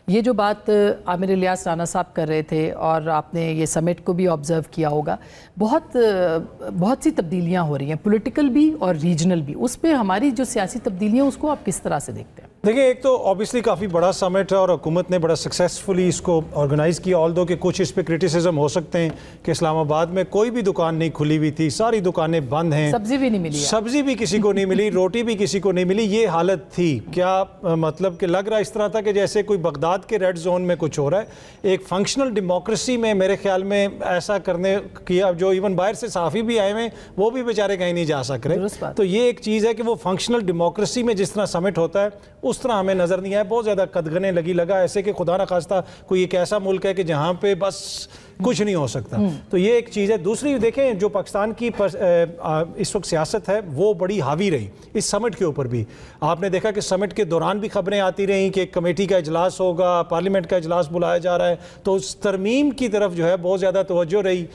یہ جو بات عامر الیاس رانا صاحب کر رہے تھے اور آپ نے یہ سمٹ کو بھی آبزرو کیا ہوگا، بہت سی تبدیلیاں ہو رہی ہیں، پولیٹیکل بھی اور ریجنل بھی. اس پہ ہماری جو سیاسی تبدیلیاں اس کو آپ کس طرح سے دیکھتے ہیں؟ دیکھیں، ایک تو آبویسلی کافی بڑا سمٹ ہے اور حکومت نے بڑا سکسیسفلی اس کو آرگنائز کیا، آل دو کہ کچھ اس پہ کرٹیسزم ہو سکتے ہیں کہ اسلام آباد میں کوئی بھی دکان نہیں کھلی ہوئی تھی، ساری دکانیں بند ہیں، سبزی بھی نہیں ملی، سبزی بھی کسی کو نہیں ملی، روٹی بھی کسی کو نہیں ملی. یہ حالت تھی. کیا مطلب کہ لگ رہا اس طرح تھا کہ جیسے کوئی بغداد کے ریڈ زون میں کچھ ہو رہا ہے. ایک فنکشنل ڈیموکریسی میں میرے خیال میں ایسا کرنے کی اب جو ایون باہر سے صحافی بھی آئے ہیں وہ بھی بیچارے کہیں نہیں جا سک رہے. تو یہ ایک چیز ہے کہ وہ فنکشنل ڈیموکریسی میں جس طرح سمٹ ہوتا ہے اس طرح ہمیں نظر نہیں آیا. بہت زیادہ قدغنیں لگا ایسے کہ خدا نہ خواستہ کوئی ایک ایسا ملک ہے کہ جہاں پہ بس کچھ نہیں ہو سکتا. تو یہ ایک چیز ہے. دوسری دیکھیں، جو پاکستان کی اس وقت سیاست ہے وہ بڑی حاوی رہی اس سمٹ کے اوپر بھی. آپ نے دیکھا کہ سمٹ کے دوران بھی خبریں آتی رہیں کہ ایک کمیٹی کا اجلاس ہوگا، پارلیمنٹ کا اجلاس بلایا جا رہا ہے. تو اس ترمیم کی طرف جو ہے بہت زیادہ توجہ رہی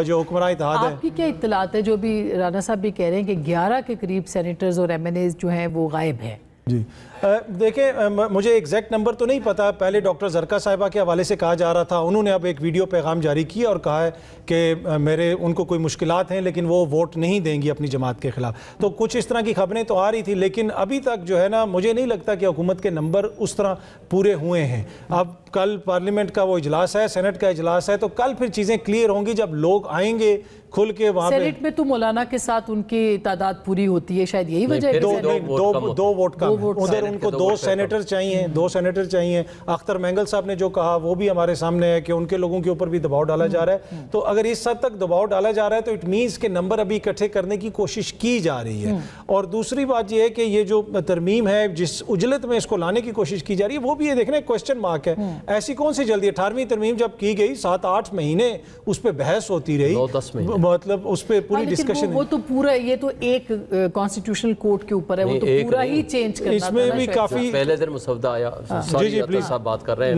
جو حکمراں اتحاد ہے. آپ کی کیا اطلاعات ہے؟ جو بھی رانا صاحب بھی کہہ رہے ہیں کہ 11 کے قریب سینیٹرز اور ایم این ایز جو ہیں وہ غائب ہیں. جی دیکھیں، مجھے ایگزیکٹ نمبر تو نہیں پتا. پہلے ڈاکٹر زرکا صاحبہ کے حوالے سے کہا جا رہا تھا، انہوں نے اب ایک ویڈیو پیغام جاری کیا اور کہا ہے کہ ان کو کوئی مشکلات ہیں لیکن وہ ووٹ نہیں دیں گی اپنی جماعت کے خلاف. تو کچھ اس طرح کی خبریں تو آ رہی تھی لیکن ابھی تک جو ہے نا مجھے نہیں لگتا کہ حکومت کے نمبر اس طرح پورے ہوئے ہیں. اب کل پارلیمنٹ کا وہ اجلاس ہے، سینٹ کا اجلاس ہے، تو کل پھر چیزیں کلیئر ہوں گی جب لوگ آئیں گے کھل کے وہاں پہ. سینٹ میں تو مولانا کے ساتھ ان کی تعداد پوری ہوتی ہے، شاید یہی وجہ ہے. دو ووٹ کم. ادھر ان کو 2 سینیٹر چاہیے، 2 سینیٹر چاہیے. اختر مینگل صاحب نے جو کہا وہ بھی ہمارے سامنے ہے کہ ان کے لوگوں کے اوپر بھی دباؤ ڈالا جا رہا ہے. تو اگر اس حد تک دباؤ ڈالا جا رہا ہے تو اٹ مینس کہ نمبر ابھی اکٹھے کرنے کی کوشش کی جا رہی ہے. اور دوسری بات یہ ہے کہ یہ جو ترمیم ہے جس اجلت میں اس کو لانے کی کوشش کی جا رہی ہے وہ بھی یہ دیکھنا ایک کوسچن مارک ہے. ایسی کون سی جلدی 18ویں ترمیم جب کی گئی 7-8 مہینے اس پہ بحث ہوتی رہی، مطلب اس پہ پوری ڈسکشن. وہ تو پورا یہ تو ایک کانسٹیٹیوشنل کورٹ کے اوپر ہے، وہ تو پورا ہی چینج کرنا. اس میں بھی کافی پہلے دن مسودہ آیا. جی پلیز صاحب بات کر رہے ہیں.